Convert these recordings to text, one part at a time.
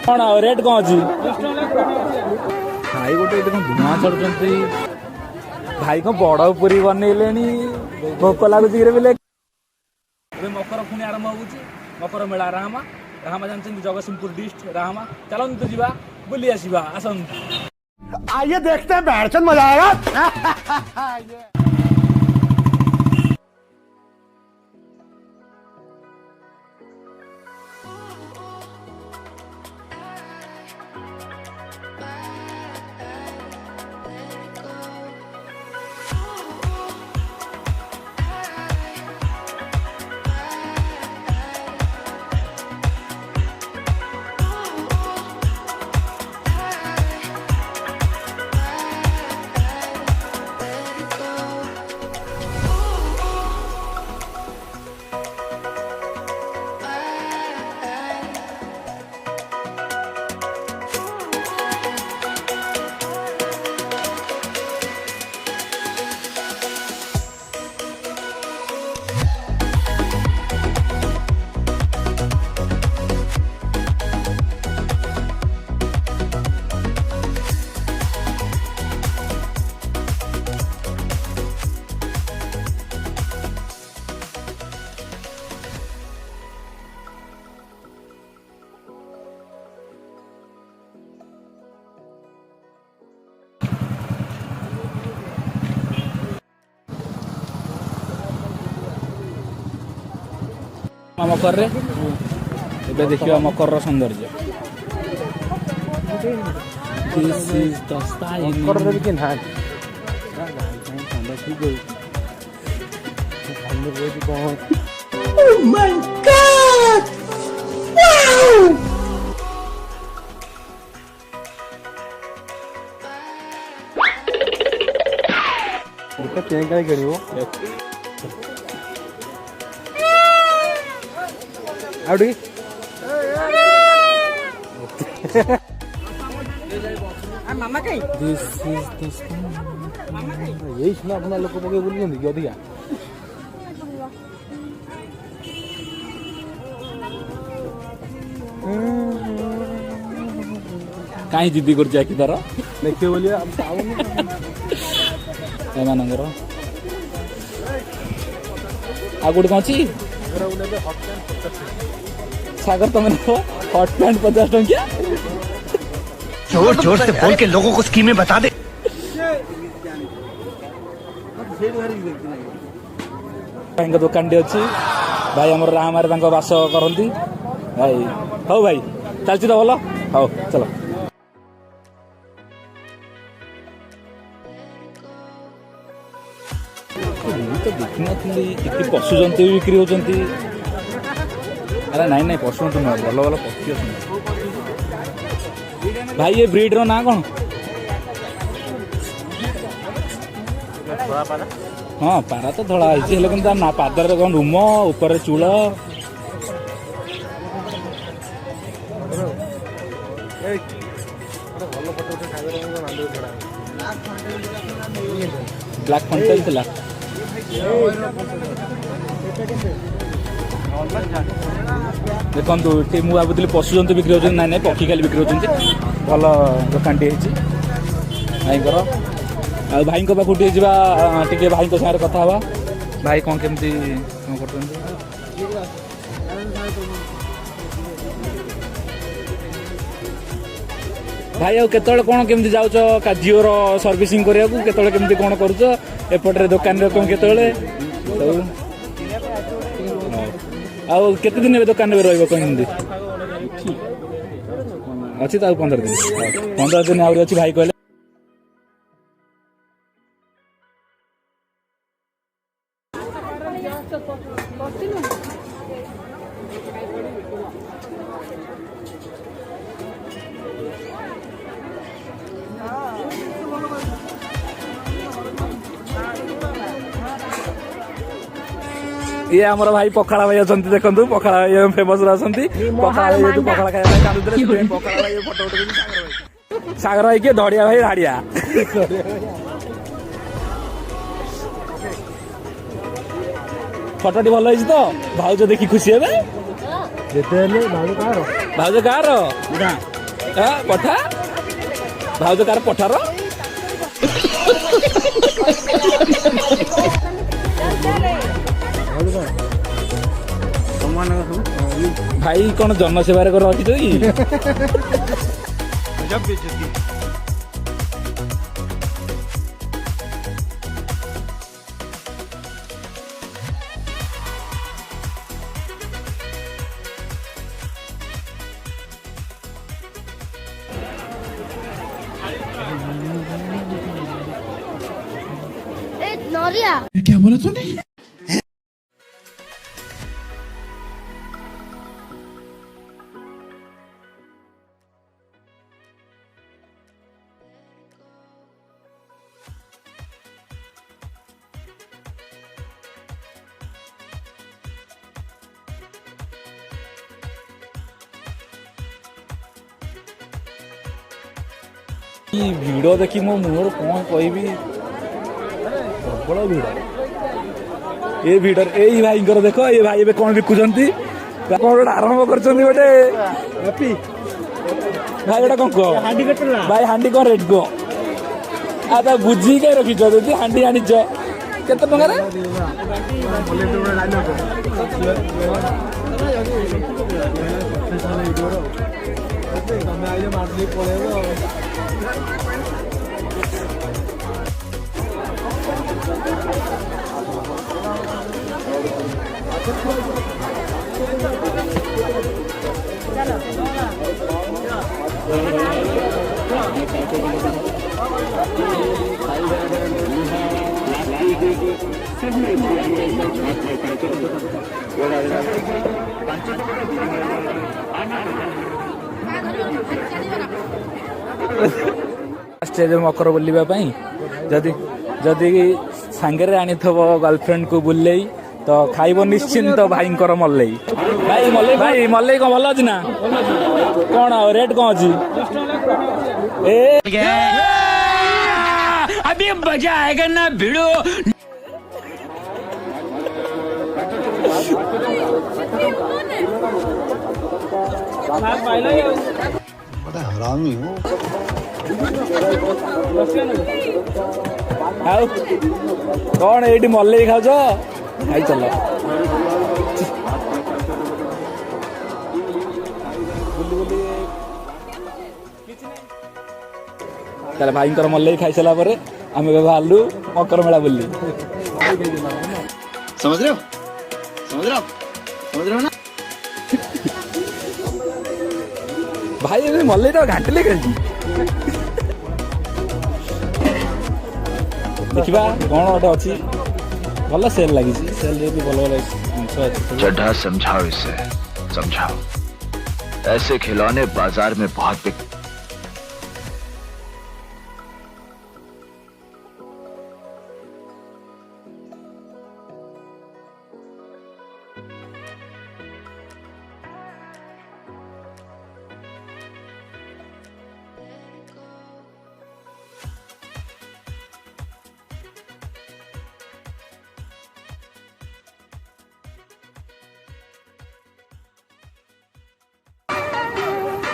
कौन रेट कौन अच्छी भाई गोटे धूआ छड़ुंट भाई कौन बड़ पुरी बनइले भोक लगुच मकर पुणी आरंभ हो मकर मेला राहमा राहमा जानते जगतसिंहपुर डिस्ट्रिक्ट राहमा चलते तो जा बुली आसवा आसत आइए देखते हैं बैठचंद मजा आएगा। मकर रे एबे देखियो मकर रो सौंदर्य दिस इज द स्टाइल मकर रे के ना Oh my God! Wow! देखा चेंज काय करियो आउडी मामा कहीं दिस इज द स्टाइल यही सुना अपना लोग पके बोली जंदी कि अधिका काई जिद्दी कर जाकी तार देखियो बोलिए हम पावन एमानंगर आ गुड कौन छी सागर तुम हॉट पैंट 50 टंकिया जोर जोर से बोल के लोगों को स्कीमें बता दे। भाई दुकान टे अच्छी भाई आम राहमारे बास करती भाई हौ भाई चलती तो भल हौ चलो तो देखी नी पशु जंतु भी बिक्री होती अरे नाई नाई पशु जंतु नुह भल भल पक्षी अच्छे भाई ये ब्रीड रो ना कौन हाँ पारा तो धड़ा है ना पादर कौन रूम ऊपर चूल ब्लैक फंटेल थिला देखु ये मुझे भावुली पशु जंतु बिक्री होती ना ना पक्षी खाली बिक्री होती भल दुकान टे भाई आ भाई पाखु टे भाई सागर कथा हवा भाई कौन केमती कौन कर भाई आते कौन केमती जाऊच जिओर सर्विसिंग करने को केतले केमती कौन करुच एपटे दुकान कौन केतले केते दिन दुकान में रही कहीं अच्छी तो 15 दिन 15 दिन आहरी अच्छी भाई कहले ये आमर भाई पखाड़ा भाई अच्छा देखो पखाड़ा भाई फेमस पखाड़ा भाई पखाड़ा खाया कांदुले पखाड़ा भाई फोटो सागर भाई किए धड़िया भाई राड़िया ଫଟୋଟି ଭଲ ହେଇଛି ତ ଭାଉଜ ଦେଖି ଖୁସି ହେବେ। ଭାଉଜ କାହାର ପଠା ଭାଉଜ କାହାର ପଠାର ଭାଇ କଣ ଜନସେବାରେ କଣ ରଖିଛ କି? नौरिया क्या बोला तूने? ଭିଡ ଦେଖି ମୋ ମୁହଁରେ କଣ କହିବି ପ୍ରବଳ ଭିଡ ଏ ଭିଡରେ ଏଇ ଭାଇଙ୍କର ଦେଖ ଏ ଭାଇ ଏବେ କଣ ବିକୁଛନ୍ତି କଣ ଗୋଟେ ଆରମ୍ଭ କରିଛନ୍ତି ଗୋଟେ ଭାଇ ଗୋଟେ କଣ କହ ଭାଇ ହାଣ୍ଡି କଣ ରେଟ୍ କହ ଆଉ ତା ବୁଝିକି କାହିଁ ରଖିଛ ଯଦି ହାଣ୍ଡି ଆଣିଛ କେତେ ଟଙ୍କାରେ ମକର ବୁଲିବା ପାଇଁ ଯଦି ଯଦି ସାଙ୍ଗରେ ଆଣିଥିବ ଗାର୍ଲଫ୍ରେଣ୍ଡ କୁ ବୁଲେଇ ତ ଖାଇବ ନିଶ୍ଚିନ୍ତ ଭାଇଙ୍କର ମଲେଇ ଭାଇ ମଲେଇ ଭାଇ ମଲେଇ କଣ ଭଲ ଅଛି ନା କଣ ଆଉ ରେଟ୍ କଣ ଅଛି ଏ अभी मजा आएगा ना भिड़ो। बड़ा हरामी हो। ଆଉ କଣ ଏଇଠି ମଲେଇ ଖାଉଛ ଖାଇ ଚାଲ ତାହେଲେ ଭାଇଙ୍କର ମଲେଇ ଖାଇସାରିଲା ପରେ ଆମେ ଏବେ ବାହାରିଲୁ ମକର ମେଳା ବୁଲି समझ रहे हो? समझ रहे हो? समझ रहे हो ना? ଭାଇ ଏବେ ମଲେଇଟା ଘାଣ୍ଟିଲେ କାହିଁକି ଦେଖିବା କଣ ଗୋଟେ ଅଛି ଭଲ ସେଲ୍ ଲାଗିଛି ସେଲ୍ରେ ବି ଭଲ ଭଲ ଜିନିଷ ଅଛି चड्ढा समझाओ इसे समझाओ ऐसे खिलौने बाजार में बहुत बिक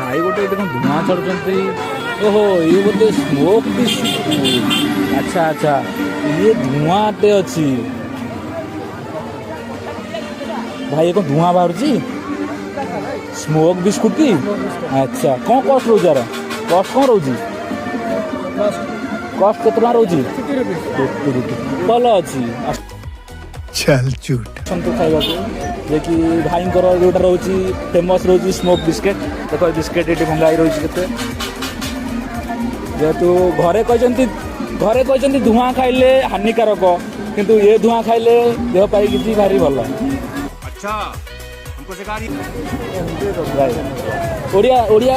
ଭାଇ ଗୋଟେ ଏଠି କଣ ଧୂଆଁ ଛାଡୁଛନ୍ତି ଓହୋ ଇଏ ବୋଧେ ସ୍ମୋକ୍ ଆଚ୍ଛା ଆଚ୍ଛା ଇଏ ଧୂଆଁଟେ ଅଛି ଭାଇ କଣ ଧୂଆଁ ବାହାରୁଛି ସ୍ମୋକ୍ ବିସ୍କୁଟ କି ଆଚ୍ଛା କଣ କଷ୍ଟ ରହୁଛି ଆର କଷ୍ଟ କଣ ରହୁଛି କଷ୍ଟ କେତେ ଟଙ୍କା ରହୁଛି ଭଲ ଅଛି चल झूठ। ଆସନ୍ତୁ ଖାଇବାକୁ ଯେ କି ଭାଇଙ୍କର ଯୋଉଟା ରହୁଛି ଫେମସ୍ ରହୁଛି ସ୍ମୋକ୍ ବିସ୍କେଟ୍ ଦେଖ ବିସ୍କେଟ୍ ଏଠି ଭଙ୍ଗା ହେଇ ରହିଛି କେତେ ଯେହେତୁ ଘରେ କହିଛନ୍ତି ଧୂଆଁ ଖାଇଲେ ହାନିକାରକ କିନ୍ତୁ ଏ ଧୂଆଁ ଖାଇଲେ ଦେହ ପାଇଁ କିଛି ଭାରି ଭଲ ओडिया ओडिया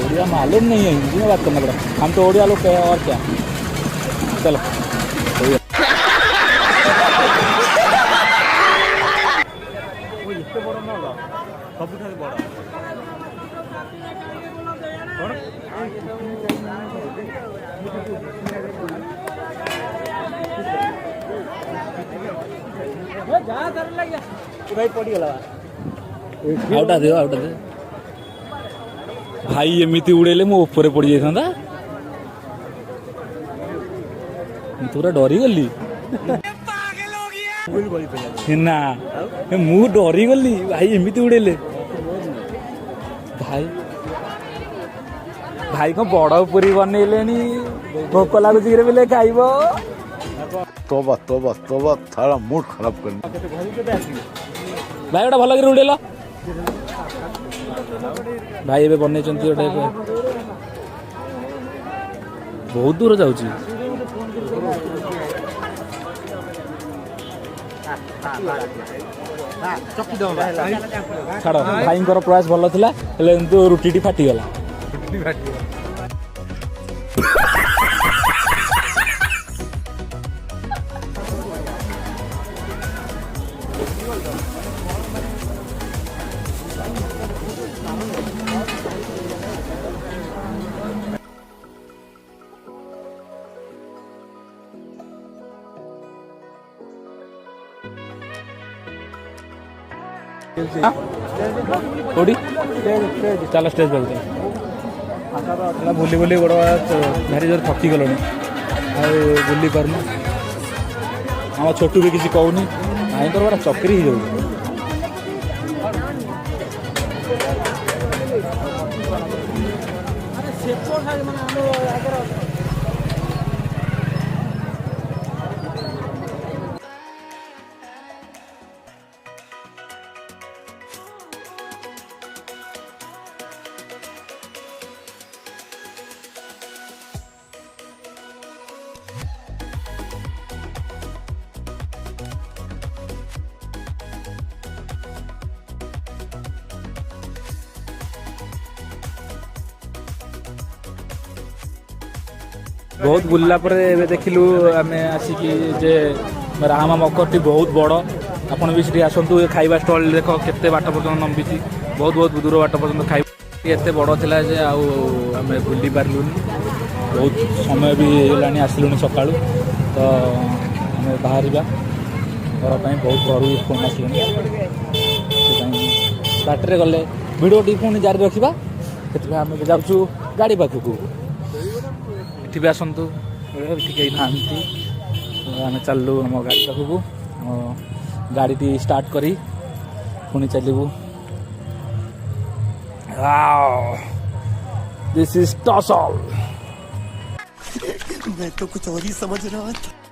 ओडिया मालूम नहीं है हिंदी में बात करना पड़ा हम तो ओडिया लोग हैं और क्या चलो भाई पड़गला आउटा दे भाई एमती उड़ेले मो ऊपर पड़ जाता पूरा डरी गली ना मु डरी गली भाई एमती उड़ेले भाई भाई कौन बड़ पूरी बनइले भोक लगुच बोले खाइब तोबा तोबा तोबा थारा मूड खराब कर भाई गोटे भल कर उड़ेल भाई ए बनई गोटे बहुत दूर जाऊँगी छाड़ भाई प्रयास भल था रुटी फाटीगला कोडी चलो स्टेज बोलते बुली बुली गोड़ भारी जोर थकी गल बुली पार्न आम छोटू भी किसी कहूनी भाई गोटा चक्री हो बहुत बुल्ला पर देखिलु आम आसिकी जे रामा मकरटी बहुत बड़ आपड़ भी सीटी आसतु खाइबा स्टल देख केते बाट पर्यटन लंबी बहुत बहुत दूर बाट पर्यटन खाइबा एत बड़ थिला जे आम बुली पार्लुनी बहुत समय भी होगा आसलुनी सका तो आम बाहर घर बहुत घर भी फोन आसलुनी बाटर गले भिडियो टी पुणी जारी रखा से आम जाऊँ गाड़ी पाखक एटी भी आसतु कहीं ना आम चलू आम गाड़ी पाखक गाड़ी स्टार्ट करी पुणी चलू दिस इज टसल मैं तो कुछ और ही समझ रहा था।